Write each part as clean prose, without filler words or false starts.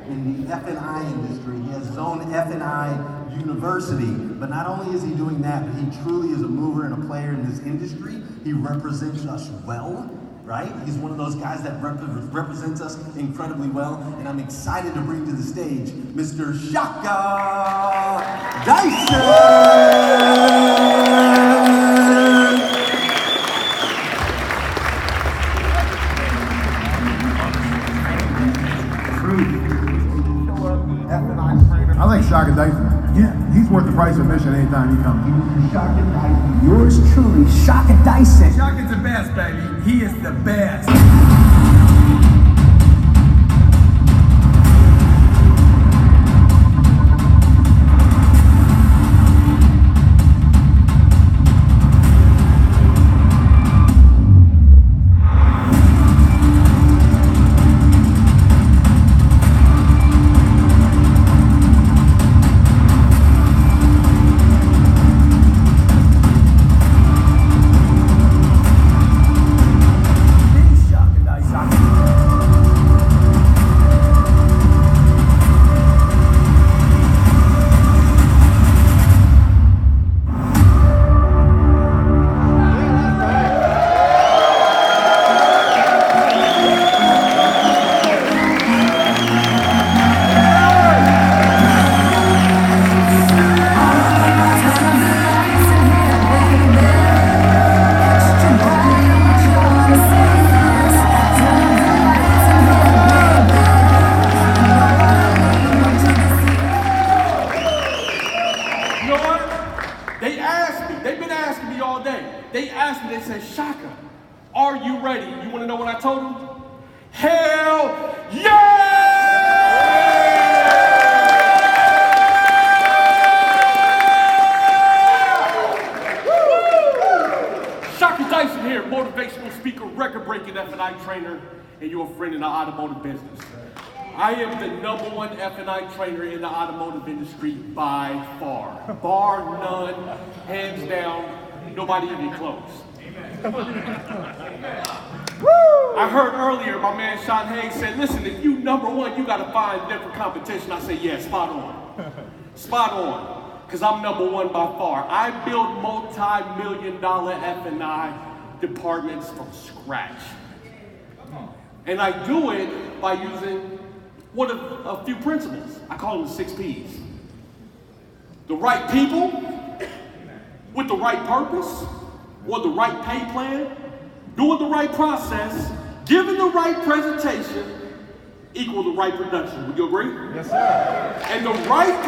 in the F&I industry. He has his own F&I university. But not only is he doing that, but he truly is a mover and a player in this industry. He represents us well, right? He's one of those guys that represents us incredibly well. And I'm excited to bring to the stage Mr. Shaka Dyson! I like Shaka Dyson. Yeah, he's worth the price of admission anytime he comes. Shaka Dyson. Yours truly, Shaka Dyson. Shaka's the best, baby. He is the best. They asked me, they said, Shaka, are you ready? You want to know what I told them? Hell yeah! Shaka Dyson here, motivational speaker, record-breaking F&I trainer, and your friend in the automotive business. I am the #1 F&I trainer in the automotive industry by far. Bar none, hands down, nobody even close. I heard earlier my man Sean Hayes said, listen, if you #1, you gotta find different competition. I say, yeah, spot on. Spot on, because I'm #1 by far. I build multi-million-dollar F&I departments from scratch. And I do it by using one of a few principles. I call them the 6 Ps. The right people, with the right purpose, or the right pay plan, doing the right process, giving the right presentation, equal the right production. Would you agree? Yes, sir. And the right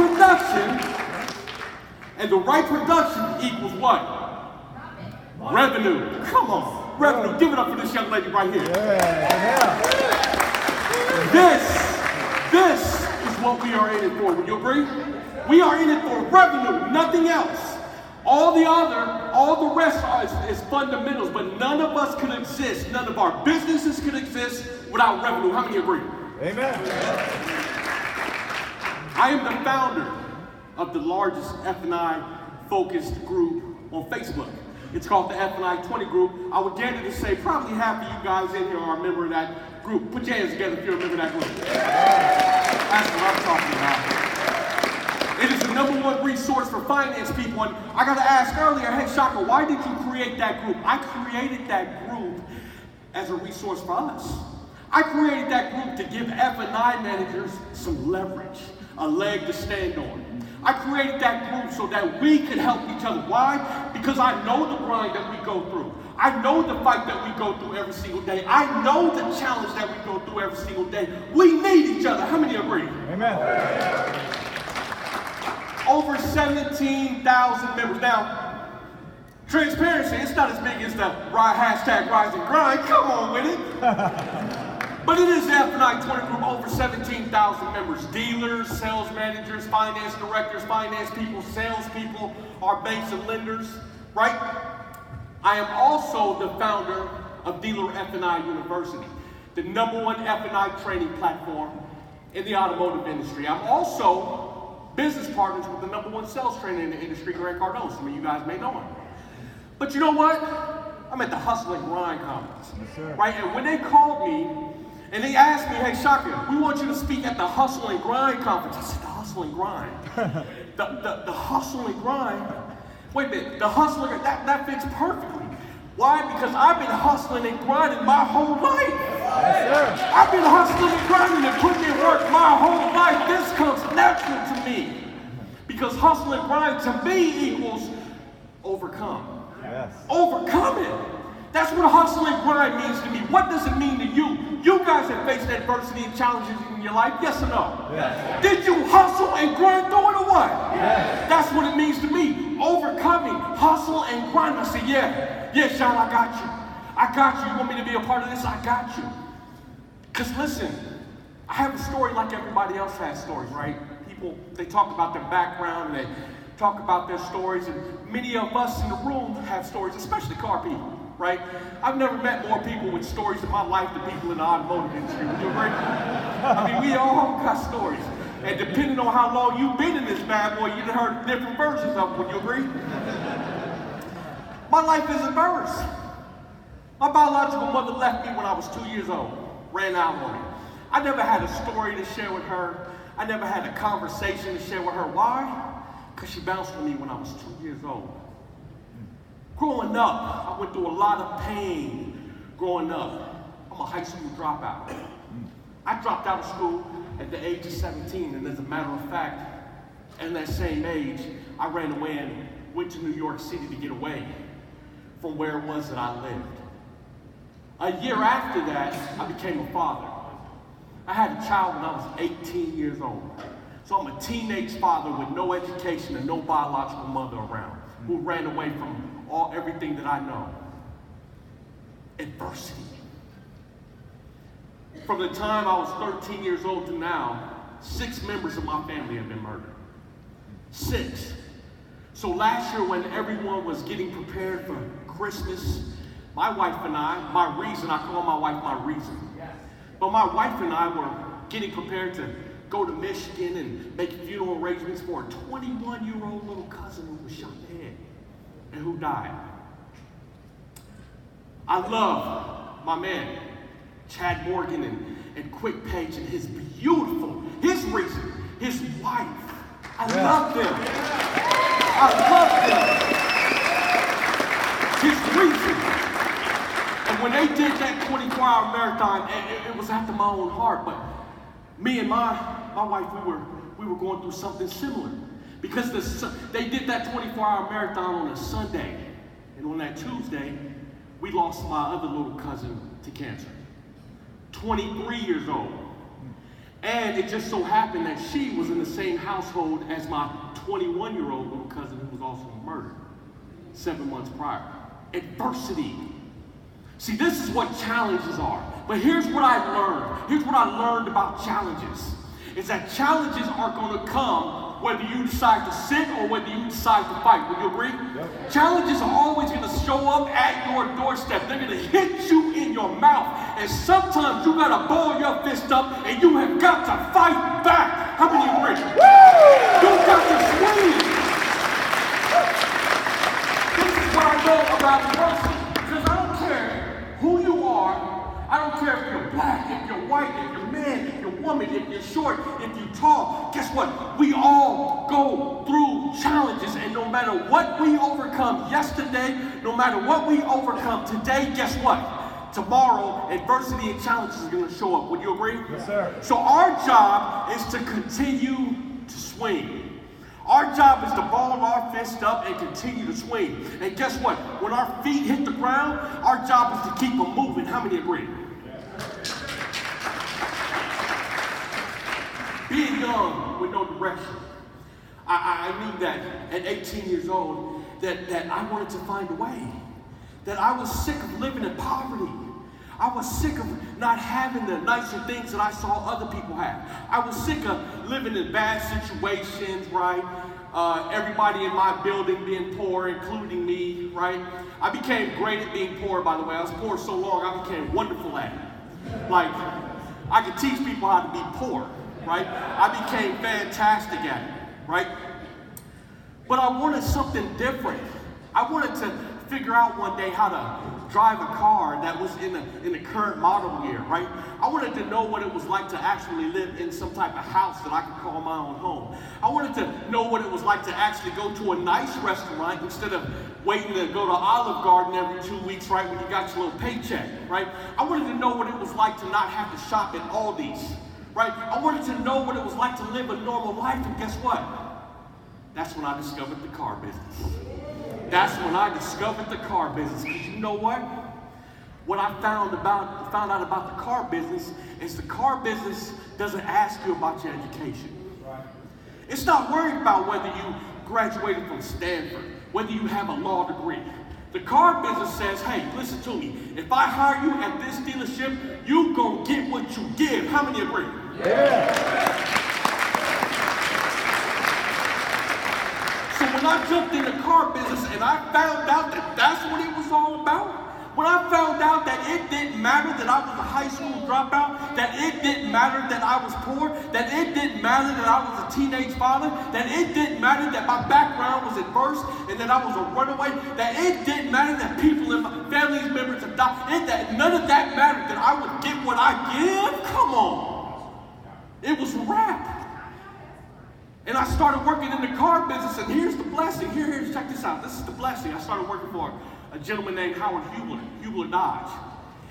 production equals what? Revenue. Come on, revenue. Give it up for this young lady right here. Yeah. This is what we are in it for. Would you agree? We are in it for revenue, nothing else. All the rest is fundamentals, but none of us could exist, none of our businesses could exist without revenue. How many agree? Amen. I am the founder of the largest F&I focused group on Facebook. It's called the F&I 20 group. I would dare to say probably half of you guys in here are a member of that group. Put your hands together if you're a member of that group. That's what I'm talking about. It is the #1 resource for finance people. And I got to ask earlier, hey Shaka, why did you create that group? I created that group as a resource for us. I created that group to give F&I managers some leverage, a leg to stand on. I created that group so that we could help each other. Why? Because I know the grind that we go through. I know the fight that we go through every single day. I know the challenge that we go through every single day. We need each other. How many agree? Amen. Over 17,000 members. Now, transparency, it's not as big as the hashtag Rise and Grind. Come on with it. But it is the F&I 20 group, over 17,000 members. Dealers, sales managers, finance directors, finance people, sales people, our banks and lenders, right? I am also the founder of Dealer F&I University, the #1 F&I training platform in the automotive industry. I'm also business partners with the #1 sales trainer in the industry, Grant Cardone. Some of you guys may know him. But you know what? I'm at the Hustle and Grind conference, Yes, sir. right? And when they called me And they asked me, hey, Shaka, we want you to speak at the Hustle and Grind conference. I said, the Hustle and Grind? the Hustle and Grind? Wait a minute, the Hustle and Grind, that fits perfectly. Why? Because I've been hustling and grinding my whole life. Yes, I've been hustling and grinding and putting in work my whole life. This comes natural to me. Because hustle and grind to me equals overcome. Yes. Overcome it. That's what hustle and grind means to me. What does it mean to you? You guys have faced adversity and challenges in your life, yes or no? Yes. Did you hustle and grind through it or what? Yes. That's what it means to me. Overcoming, hustle and grind. I say, yeah, Sean, I got you. I got you. You want me to be a part of this? I got you. Because listen, I have a story like everybody else has stories, right? People, they talk about their background, and they talk about their stories, and many of us in the room have stories, especially car people. Right? I've never met more people with stories in my life than people in the automotive industry. Would you agree? I mean, we all got stories. And depending on how long you've been in this bad boy, you've heard different versions of it. Would you agree? My life is a verse. My biological mother left me when I was 2 years old. Ran out on me. I never had a story to share with her. I never had a conversation to share with her. Why? Because she bounced on me when I was 2 years old. Growing up, I went through a lot of pain growing up. I'm a high school dropout. I dropped out of school at the age of 17, and as a matter of fact, at that same age, I ran away and went to New York City to get away from where it was that I lived. A year after that, I became a father. I had a child when I was 18 years old. So I'm a teenage father with no education and no biological mother around, who ran away from everything that I know. Adversity. From the time I was 13 years old to now, 6 members of my family have been murdered. 6. So last year when everyone was getting prepared for Christmas, my wife and I call my wife my reason. But my wife and I were getting prepared to go to Michigan and make funeral arrangements for a 21-year-old little cousin who was shot in the head and who died. I love my man, Chad Morgan and Quick Page and his reason, his wife. I love them. I love them. His reason. And when they did that 24-hour marathon, it was after my own heart, but me and my wife, we were going through something similar. Because they did that 24-hour marathon on a Sunday. And on that Tuesday, we lost my other little cousin to cancer. 23 years old. And it just so happened that she was in the same household as my 21-year-old little cousin who was also murdered 7 months prior. Adversity. See, this is what challenges are. But here's what I learned. Here's what I learned about challenges. Is that challenges are going to come whether you decide to sit or whether you decide to fight. Would you agree? Yep. Challenges are always going to show up at your doorstep. They're going to hit you in your mouth. And sometimes you got to ball your fist up and you have got to fight back. How many agree? You've got to swing. This is what I know about adversity. Because I don't care who you are. I don't care if you're black, if you're white, if you're man, if you're woman, if you're short, if you're tall. Guess what? We all go through challenges, and no matter what we overcome yesterday, no matter what we overcome today, guess what? Tomorrow, adversity and challenges are going to show up. Would you agree? Yes, sir. So our job is to continue to swing. Our job is to ball our fist up and continue to swing. And guess what? When our feet hit the ground, our job is to keep them moving. How many agree? Being young with no direction. I knew that at 18 years old that I wanted to find a way. That I was sick of living in poverty. I was sick of not having the nicer things that I saw other people have. I was sick of living in bad situations, right? Everybody in my building being poor, including me, right? I became great at being poor, by the way. I was poor so long, I became wonderful at it. Like, I could teach people how to be poor, right? I became fantastic at it, right? But I wanted something different. I wanted to figure out one day how to drive a car that was in the current model year, right? I wanted to know what it was like to actually live in some type of house that I could call my own home. I wanted to know what it was like to actually go to a nice restaurant instead of waiting to go to Olive Garden every 2 weeks, right, when you got your little paycheck, right? I wanted to know what it was like to not have to shop at Aldi's, right? I wanted to know what it was like to live a normal life, and guess what? That's when I discovered the car business. That's when I discovered the car business. Because you know what? What I found out about the car business is the car business doesn't ask you about your education. It's not worried about whether you graduated from Stanford, whether you have a law degree. The car business says, hey, listen to me. If I hire you at this dealership, you gonna get what you give. How many agree? Yeah. So when I jumped in the car business and I found out that that's what it was all about, when I found out that it didn't matter that I was a high school dropout, that it didn't matter that I was poor, that it didn't matter that I was a teenage father, that it didn't matter that my background was adverse and that I was a runaway, that it didn't matter that people in my family's members have died, that none of that mattered, that I would get what I give, come on. It was a wrap. And I started working in the car business, and here's the blessing. Here, check this out. This is the blessing. I started working for a gentleman named Howard Hubler Dodge.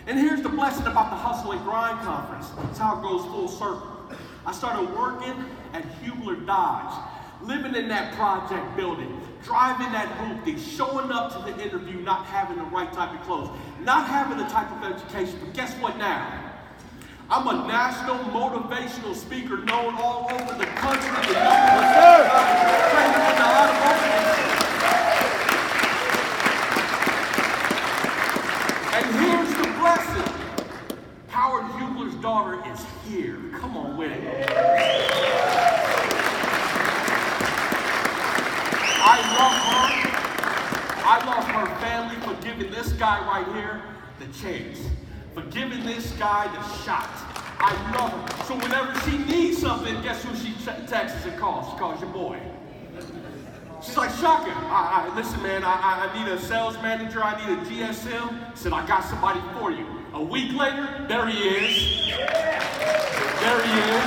And here's the blessing about the Hustle and Grind Conference. It's how it goes full circle. I started working at Hubler Dodge, living in that project building, driving that hoopty, showing up to the interview, not having the right type of clothes, not having the type of education. But guess what now? I'm a national motivational speaker known all over the country. And here's the blessing. Howard Hubler's daughter is here. Come on with it. I love her family for giving this guy right here the chance. For giving this guy the shot. I love her. So whenever she needs something, guess who she texts and calls? She calls your boy. She's like, Shaka, listen, man, I need a sales manager. I need a GSM. I said, I got somebody for you. A week later, there he is. There he is.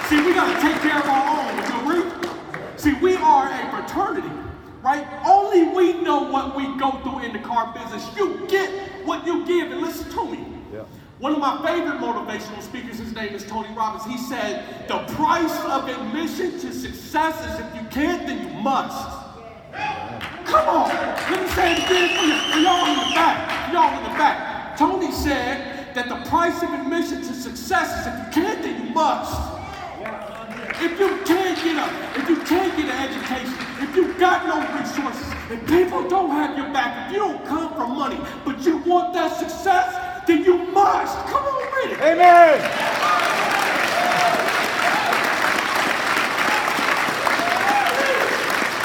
See, we got to take care of our own. You agree? See, we are a fraternity. Right? Only we know what we go through in the car business. You get what you give, and listen to me. Yeah. One of my favorite motivational speakers, his name is Tony Robbins, he said, the price of admission to success is if you can't, then you must. Come on. Let me say it again for y'all in the back. Y'all in the back. Tony said that the price of admission to success is if you can't, then you must. If you can't get an education, if you got no resources, if people don't have your back, if you don't come from money, but you want that success, then you must. Come on with it. Amen.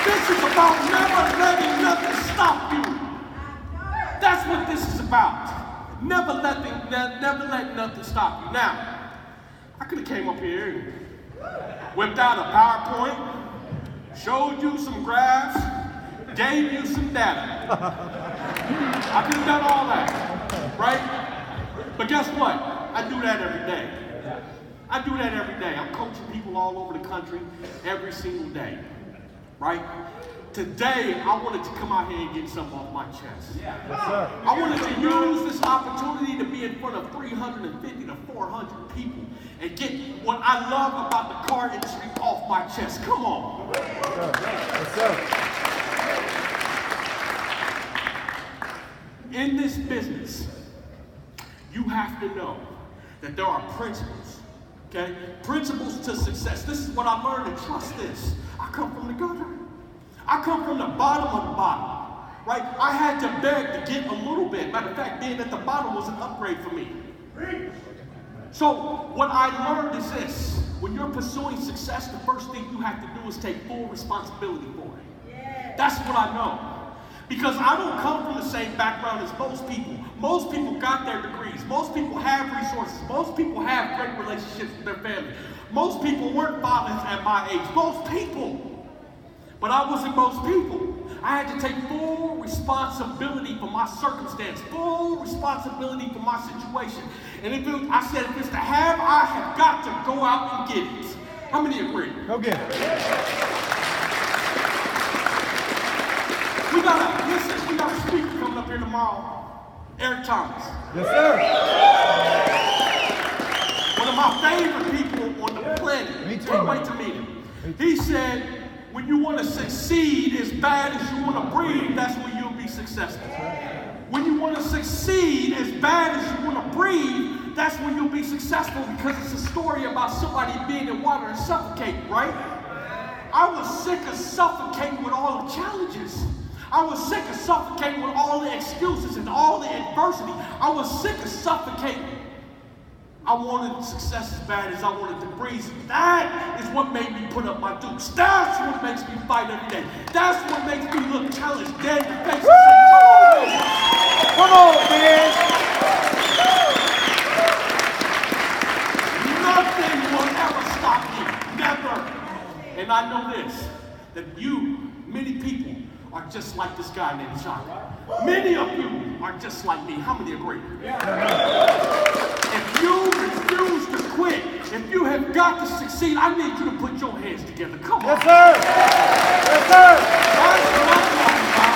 This is about never letting nothing stop you. That's what this is about. Never let nothing stop you. Now, I could have came up here and whipped out a PowerPoint, showed you some graphs, gave you some data. I could have done all that, right? But guess what? I do that every day. I do that every day. I'm coaching people all over the country every single day, right? Today, I wanted to come out here and get something off my chest. Yes, sir. I wanted to use this opportunity to be in front of 350 to 400 people and get what I love about the car industry off my chest. Come on. Yes, sir. In this business, you have to know that there are principles, okay? Principles to success. This is what I learned, and trust this. I come from the gutter. I come from the bottom of the bottom, right? I had to beg to get a little bit. Matter of fact, being at the bottom was an upgrade for me. So what I learned is this. When you're pursuing success, the first thing you have to do is take full responsibility for it. That's what I know. Because I don't come from the same background as most people. Most people got their degrees. Most people have resources. Most people have great relationships with their family. Most people weren't fathers at my age. Most people. But I wasn't most people. I had to take full responsibility for my circumstance, full responsibility for my situation. And I said, if it's to have, I have got to go out and get it. How many agree? Go get it. We got a speaker coming up here tomorrow. Eric Thomas. Yes, sir. One of my favorite people on the planet. Me too. Can't wait to meet him. He said, when you want to succeed as bad as you want to breathe, that's when you'll be successful. When you want to succeed as bad as you want to breathe, that's when you'll be successful, because it's a story about somebody being in water and suffocating, right? I was sick of suffocating with all the challenges. I was sick of suffocating with all the excuses and all the adversity. I was sick of suffocating. I wanted success as bad as I wanted to breathe. That is what made me put up my dukes. That's what makes me fight every day. That's what makes me look challenged dead in the face and say, come on, man. Nothing will ever stop me. Never. And I know this, that many people, are just like this guy named Shaka. Many of you are just like me. How many agree? If you refuse to quit, if you have got to succeed, I need you to put your hands together. Come on. Yes, sir. Yes, sir. That's what I'm talking about.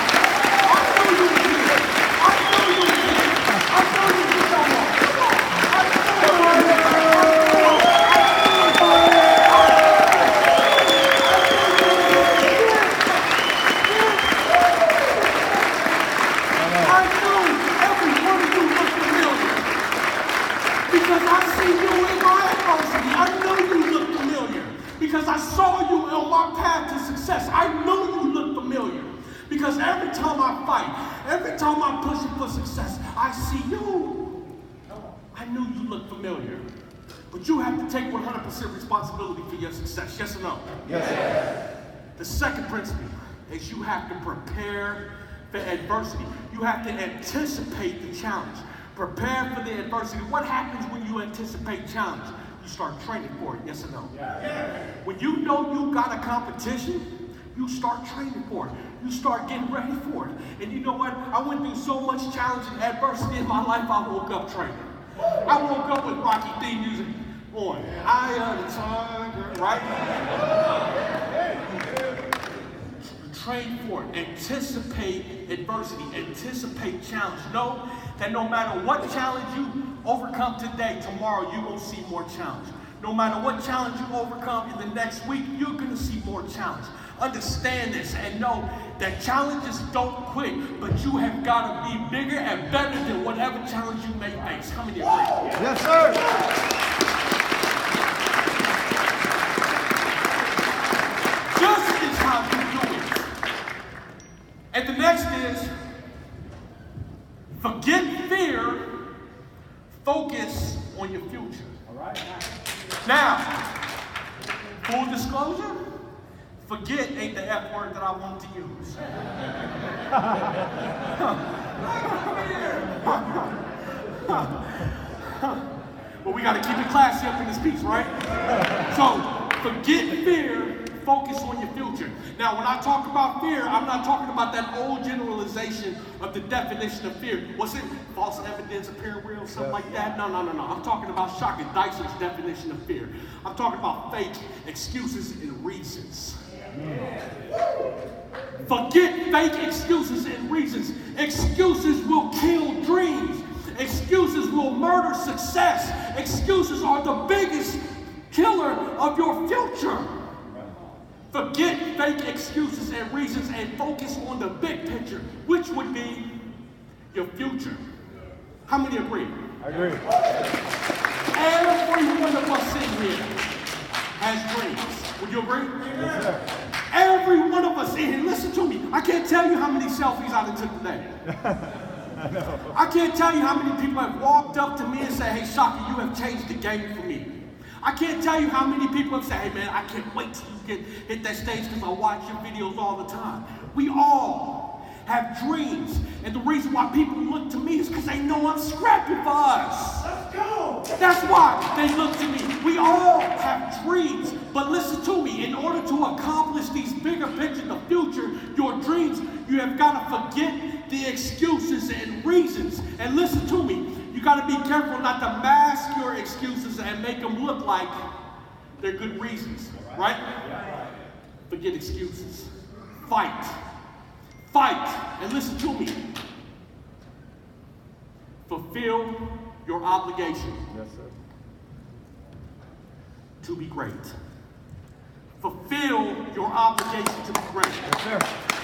I know you were here. I know you were here. I know you were here. Come on. I know you were here. Because I saw you on my path to success. I know you look familiar. Because every time I fight, every time I'm pushing for success, I see you. I knew you looked familiar. But you have to take 100% responsibility for your success. Yes or no? Yes, sir. The second principle is you have to prepare for adversity. You have to anticipate the challenge. Prepare for the adversity. What happens when you anticipate challenge? You start training for it, yes or no? Yeah. When you know you got a competition, you start training for it. You start getting ready for it. And you know what? I went through so much challenge and adversity in my life, I woke up training. I woke up with Rocky theme music on. I am the tiger, right? Train for it. Anticipate adversity. Anticipate challenge. Know that no matter what challenge you overcome today, tomorrow you will see more challenge. No matter what challenge you overcome in the next week, you're going to see more challenge. Understand this and know that challenges don't quit, but you have got to be bigger and better than whatever challenge you may face. How many agree? Yes, sir. Just is how you do it. And the next is, forget fear, focus on your future. All right. Now, full disclosure, forget ain't the F word that I wanted to use. But we got to keep it classy up in this piece, right? So, forget fear, focus on your future. Now, when I talk about fear, I'm not talking about that old generalization of the definition of fear. Was it false evidence appearing real, something like that? No. I'm talking about Shaka Dyson's definition of fear. I'm talking about fake excuses and reasons. Forget fake excuses and reasons. Excuses will kill dreams. Excuses will murder success. Excuses are the biggest killer of your future. Forget fake excuses and reasons and focus on the big picture, which would be your future. How many agree? I agree. Every one of us in here has dreams. Would you agree? Yes, sir. Every one of us in here, listen to me. I can't tell you how many selfies I took today. I can't tell you how many people have walked up to me and said, hey, Shaka, you have changed the game for me. I can't tell you how many people have said, hey, man, I can't wait till you hit that stage because I watch your videos all the time. We all have dreams. And the reason why people look to me is because they know I'm scrapping for us. Let's go. That's why they look to me. We all have dreams, but listen to me. In order to accomplish these bigger pictures, the future, your dreams, you have got to forget the excuses and reasons. And listen to me. You got to be careful not to mask your excuses and make them look like they're good reasons, right? Forget excuses. Fight. Fight. And listen to me. Fulfill your obligation. Yes, sir. To be great. Fulfill your obligation to be great. Yes, sir.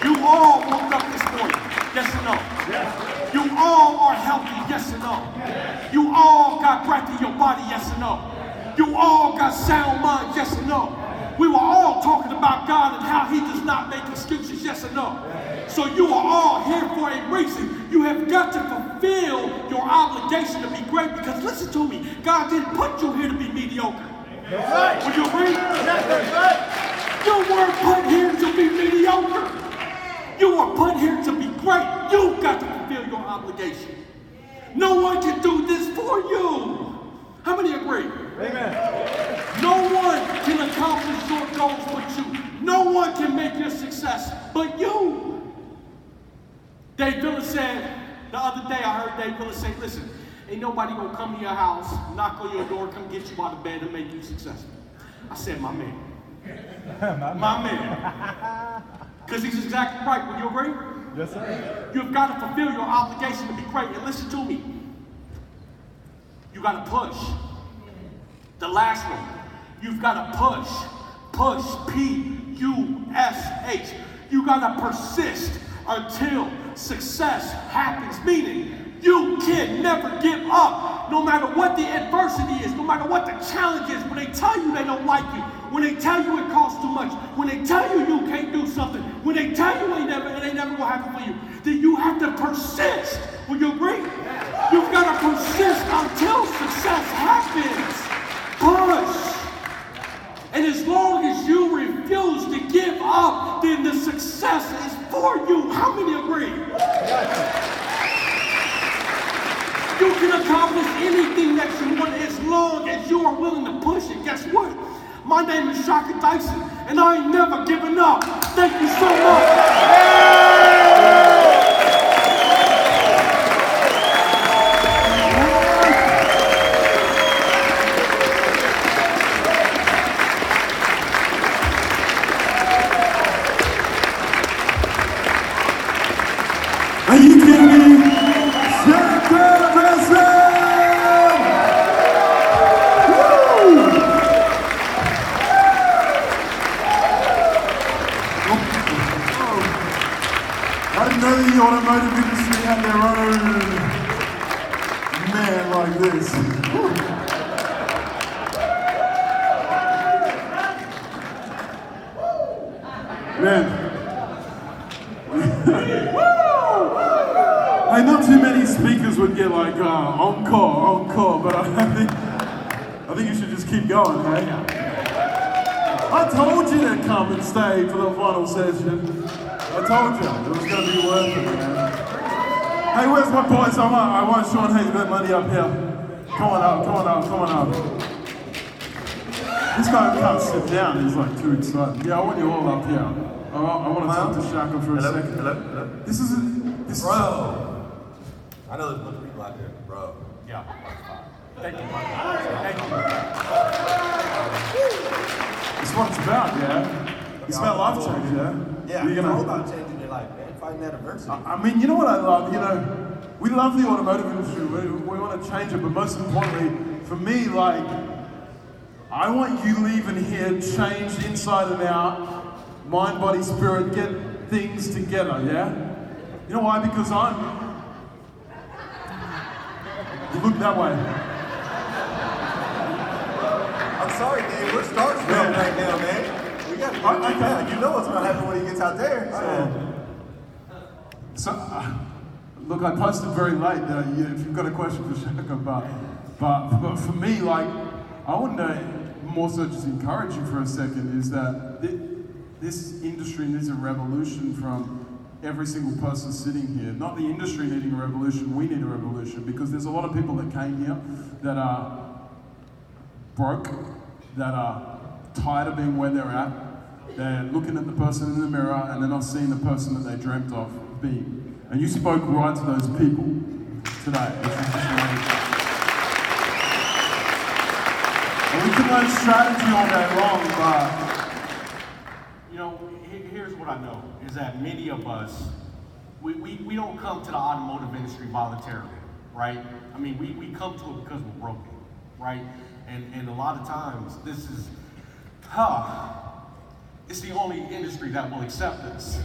You all woke up this morning. Yes or no? Yes. You all are healthy. Yes or no? Yes. You all got breath in your body. Yes or no? Yes. You all got sound mind. Yes or no? Yes. We were all talking about God and how He does not make excuses. Yes or no? Yes. So you are all here for a reason. You have got to fulfill your obligation to be great, because listen to me, God didn't put you here to be mediocre. That's right. Would you agree? Yes, that's right. You weren't put here to be mediocre. You were put here to be great. You've got to fulfill your obligation. No one can do this for you. How many agree? Amen. No one can accomplish your goals but you. No one can make your success but you. Dave Villa said, the other day I heard Dave Villa say, listen, ain't nobody gonna come to your house, knock on your door, come get you out of bed and make you successful. I said, my man. My man. Because he's exactly right. Would you agree? Yes, sir. You've got to fulfill your obligation to be great. And listen to me. You got to push. The last one. You've got to push. Push. P-U-S-H. You got to persist until success happens. Meaning, you can never give up, no matter what the adversity is, no matter what the challenge is. When they tell you they don't like you, when they tell you it costs too much, when they tell you you can't do something, when they tell you it ain't never gonna happen for you, then you have to persist. Will you agree? You've got to persist until success happens. Push. And as long as you refuse to give up, then the success is for you. How many agree? You can accomplish anything that you want as long as you are willing to push it. Guess what? My name is Shaka Dyson, and I ain't never giving up. Thank you so much. Are you kidding me? Shaka Dyson! I didn't know the automotive industry had their own man like this. Man. Hey, not too many speakers would get like encore, but I think you should just keep going, hey? I told you to come and stay for the final session. I told you, it was going to be worth it, man. Hey, where's my boys? I want Sean Hayes' bit money up here. Come on up. This guy can't sit down, he's like too excited. Yeah, I want you all up here. I want to talk to Shaka for a second. Hello. This is Bro. I know there's a bunch of people out there, bro. Yeah. Thank you. Thank you. That's what it's about, yeah? It's about life change, yeah? Yeah, it's all about changing your life, man. Fighting that adversity. I mean, you know what I love? You know, we love the automotive industry. We want to change it, but most importantly, for me, like, I want you leaving here changed inside and out, mind, body, spirit, get things together, yeah? You know why? Because you look that way. I'm sorry, Dave. We're starstruck right now, man. We got to get it down. You know what's going to happen when he gets out there. Look, I posted very late. If you've got a question for Shaka, but for me, like, I want to more so just encourage you for a second. Is that this industry needs a revolution from every single person sitting here. Not the industry needing a revolution, we need a revolution, because there's a lot of people that came here that are broke, that are tired of being where they're at. They're looking at the person in the mirror and they're not seeing the person that they dreamt of being. And you spoke right to those people today. It's just amazing. And we can learn strategy all day long, but You know, here's what I know, is that many of us, we don't come to the automotive industry voluntarily, right? I mean, we come to it because we're broken, right? And a lot of times, this is, it's the only industry that will accept us.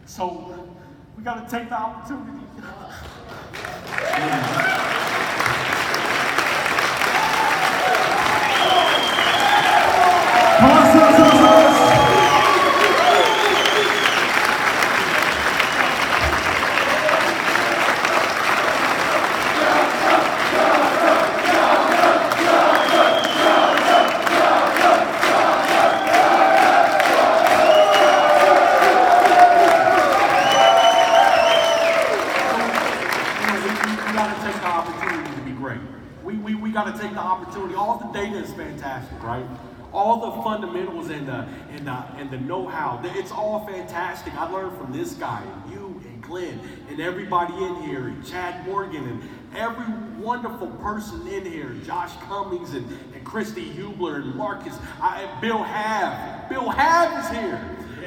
So, we gotta take the opportunity. We got to take the opportunity. All the data is fantastic, right? All the fundamentals and the know-how, it's all fantastic. I learned from this guy, and you, and Glenn, and everybody in here, and Chad Morgan, and every wonderful person in here, Josh Cummings, and Christy Hubler, and Marcus, Bill Hav. Bill Hav is here.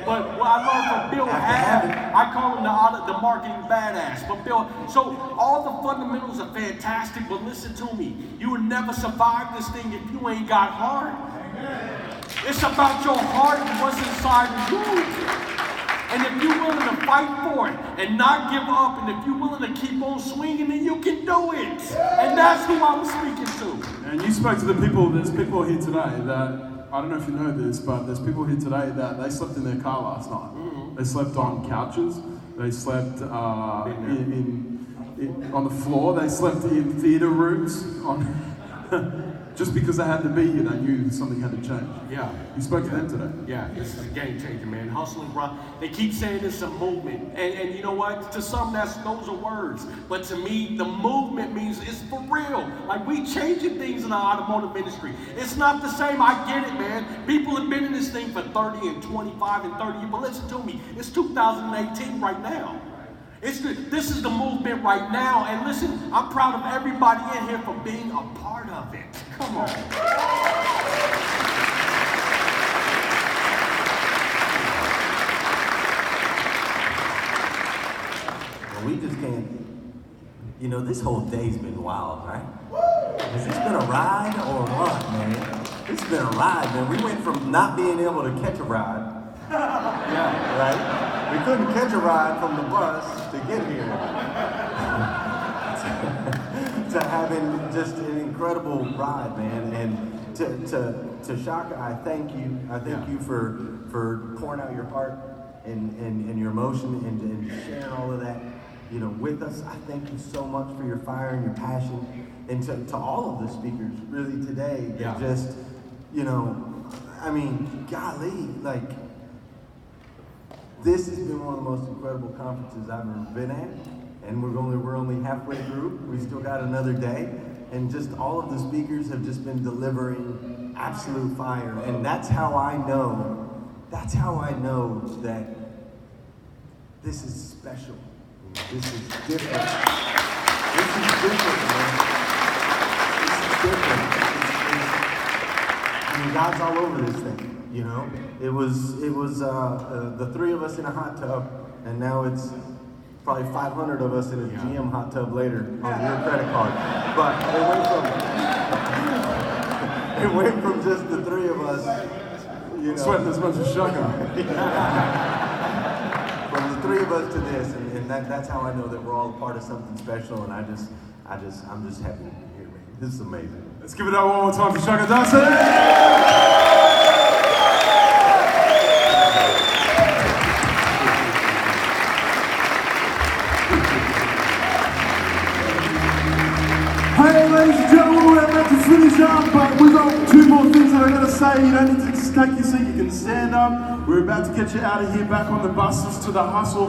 But what I learned from Bill Hav, I call him the marketing badass. But Bill, so all the fundamentals are fantastic, but listen to me. You will never survive this thing if you ain't got heart. It's about your heart and what's inside of you. And if you're willing to fight for it and not give up, and if you're willing to keep on swinging, then you can do it. And that's who I'm speaking to. And you spoke to the people, there's people here today that, I don't know if you know this, but there's people here today that they slept in their car last night. Mm-hmm. They slept on couches. They slept on the floor. They slept in theater rooms. Just because they had to be here, they knew something had to change. Yeah. You spoke to them today. Yeah, this is a game changer, man. Hustling, bro. They keep saying it's a movement. And you know what? To some, those are words. But to me, the movement means it's for real. Like, we changing things in the automotive industry. It's not the same. I get it, man. People have been in this thing for 30 and 25 and 30 years. But listen to me. It's 2018 right now. This is the movement right now. And listen, I'm proud of everybody in here for being a part of it. Come on. Well, we just can't, you know, this whole day's been wild, right? Has this been a ride or what, man? It's been a ride, man. We went from not being able to catch a ride, yeah, right? We couldn't catch a ride from the bus to get here. to having just an incredible ride, man. And to Shaka, I thank you. I thank you for pouring out your heart and your emotion and sharing all of that, you know, with us. I thank you so much for your fire and your passion. And to all of the speakers really today, that just, you know, I mean, golly, like, this has been one of the most incredible conferences I've ever been at, and we're only halfway through. We still got another day, and just all of the speakers have just been delivering absolute fire, and that's how I know that this is special. This is different. This is different, man. This is different. I mean, God's all over this thing. You know, it was the three of us in a hot tub, and now it's probably 500 of us in a GM hot tub later on your credit card. But it went from just the three of us, you know, Sweating as much as Shaka. from the three of us to this, and that's how I know that we're all a part of something special. And I'm just happy to be here, man. This is amazing. Let's give it up one more time for Shaka Dyson. Hey, ladies and gentlemen, we're about to finish up, but we've got two more things that I gotta say. You don't need to just take your seat, you can stand up. We're about to get you out of here, back on the buses to the hustle.